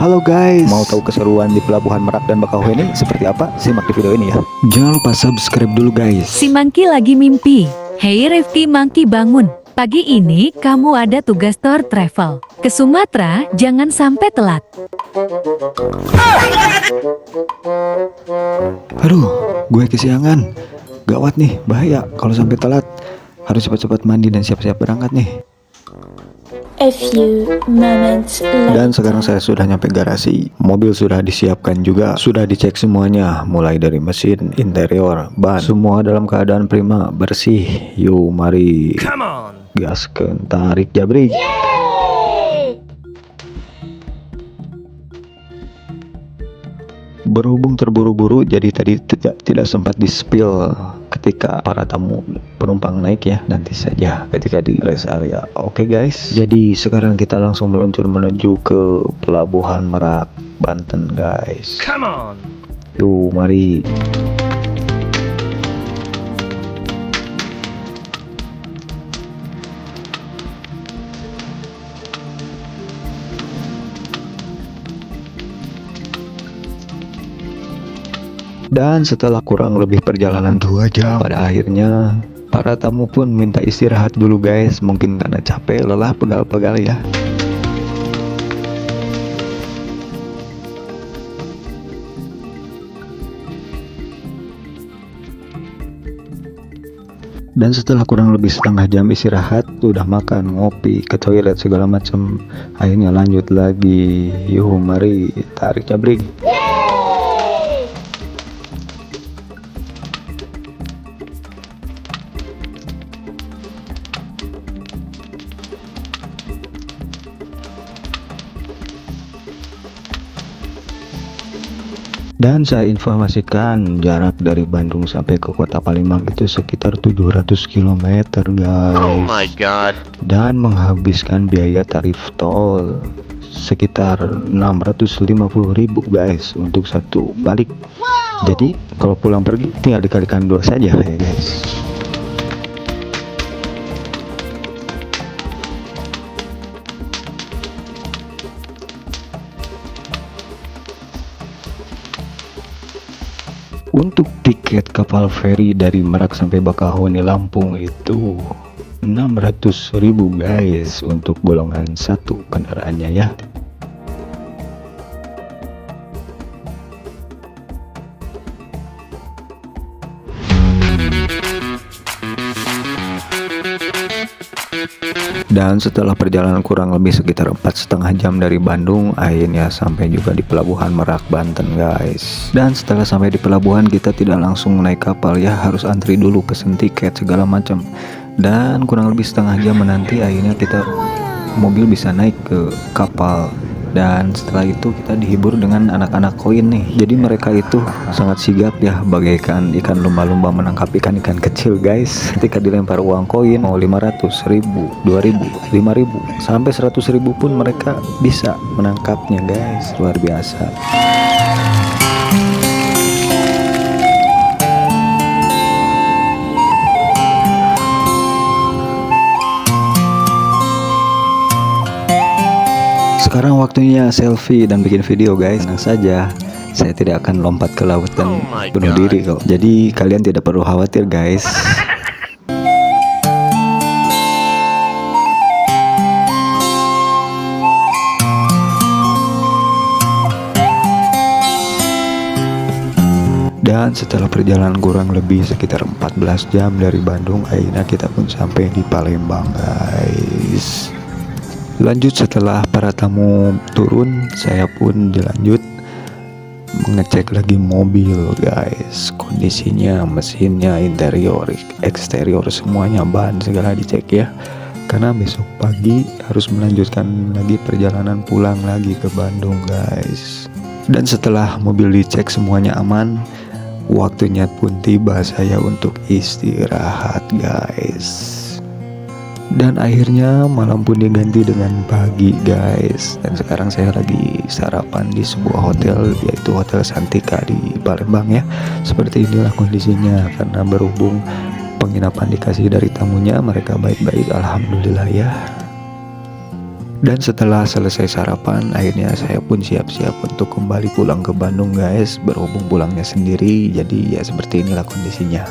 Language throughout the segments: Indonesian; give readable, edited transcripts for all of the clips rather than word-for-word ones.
Halo guys, mau tahu keseruan di Pelabuhan Merak dan Bakauheni seperti apa? Simak di video ini ya. Jangan lupa subscribe dulu guys. Si Monkey lagi mimpi. Hey Rifki Monkey bangun. Pagi ini kamu ada tugas tour travel. Ke Sumatera, jangan sampai telat. Aduh, gue kesiangan. Gawat nih, bahaya kalau sampai telat. Harus cepat-cepat mandi dan siap-siap berangkat nih. A few moments later. Dan sekarang saya sudah nyampe garasi. Mobil sudah disiapkan juga, sudah dicek semuanya, mulai dari mesin, interior, ban, semua dalam keadaan prima, bersih. Yuk mari gaskeun, tarik jabrik. Berhubung terburu-buru, jadi tadi tidak sempat di-spill ketika para tamu penumpang naik ya. Nanti saja ketika di rest area. Oke guys, jadi sekarang kita langsung meluncur menuju ke Pelabuhan Merak, Banten guys. Come on. Yuk mari. Dan setelah kurang lebih perjalanan 2 jam, pada akhirnya para tamu pun minta istirahat dulu guys. Mungkin karena capek, lelah, pegal-pegal ya. Dan setelah kurang lebih setengah jam istirahat, udah makan, ngopi, ke toilet segala macam, akhirnya lanjut lagi. Yuk mari, tarik jabrik. Dan saya informasikan jarak dari Bandung sampai ke kota Palembang itu sekitar 700 km guys. Oh my god. Dan menghabiskan biaya tarif tol sekitar 650.000 guys untuk satu balik. Jadi kalau pulang pergi tinggal dikalikan 2 saja ya guys. Untuk tiket kapal feri dari Merak sampai Bakauheni Lampung itu 600.000 guys untuk golongan 1 kendaraannya ya. Dan setelah perjalanan kurang lebih sekitar 4,5 jam dari Bandung, akhirnya sampai juga di Pelabuhan Merak, Banten guys. Dan setelah sampai di pelabuhan, kita tidak langsung naik kapal ya, harus antri dulu, pesen tiket segala macam. Dan kurang lebih setengah jam menanti, akhirnya kita mobil bisa naik ke kapal. Dan setelah itu kita dihibur dengan anak-anak koin nih. Jadi mereka itu sangat sigap ya, bagaikan ikan lumba-lumba menangkap ikan-ikan kecil guys. Ketika dilempar uang koin mau 500, 1000, 2000, 5000 sampai 100.000 pun mereka bisa menangkapnya guys. Luar biasa. Sekarang waktunya selfie dan bikin video guys. Tenang saja, saya tidak akan lompat ke laut dan Oh my bunuh God. diri kok. Jadi kalian tidak perlu khawatir guys. Dan setelah perjalanan kurang lebih sekitar 14 jam dari Bandung, akhirnya kita pun sampai di Palembang guys. Lanjut setelah para tamu turun, saya pun dilanjut mengecek lagi mobil guys. Kondisinya, mesinnya, interior, eksterior, semuanya, ban segala dicek ya. Karena besok pagi harus melanjutkan lagi perjalanan pulang lagi ke Bandung guys. Dan setelah mobil dicek semuanya aman, waktunya pun tiba saya untuk istirahat guys. Dan akhirnya malam pun diganti dengan pagi guys. Dan sekarang saya lagi sarapan di sebuah hotel, yaitu Hotel Santika di Palembang ya. Seperti inilah kondisinya, karena berhubung penginapan dikasih dari tamunya, mereka baik-baik, alhamdulillah ya. Dan setelah selesai sarapan, akhirnya saya pun siap-siap untuk kembali pulang ke Bandung guys. Berhubung pulangnya sendiri, jadi ya seperti inilah kondisinya.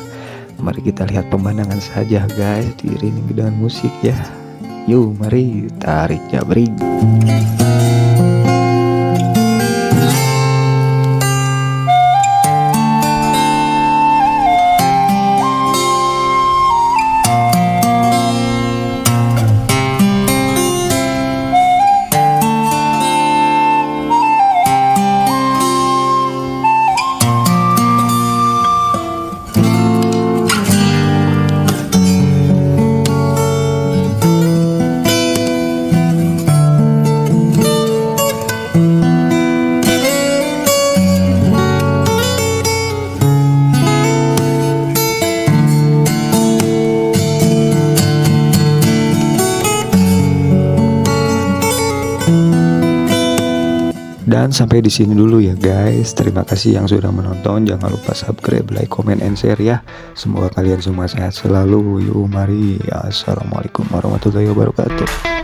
Mari kita lihat pemandangan saja guys, diiringi dengan musik ya. Yuk mari tarik jabring. Dan sampai di sini dulu ya guys. Terima kasih yang sudah menonton. Jangan lupa subscribe, like, comment, and share ya. Semoga kalian semua sehat selalu. Yuk mari. Assalamualaikum warahmatullahi wabarakatuh.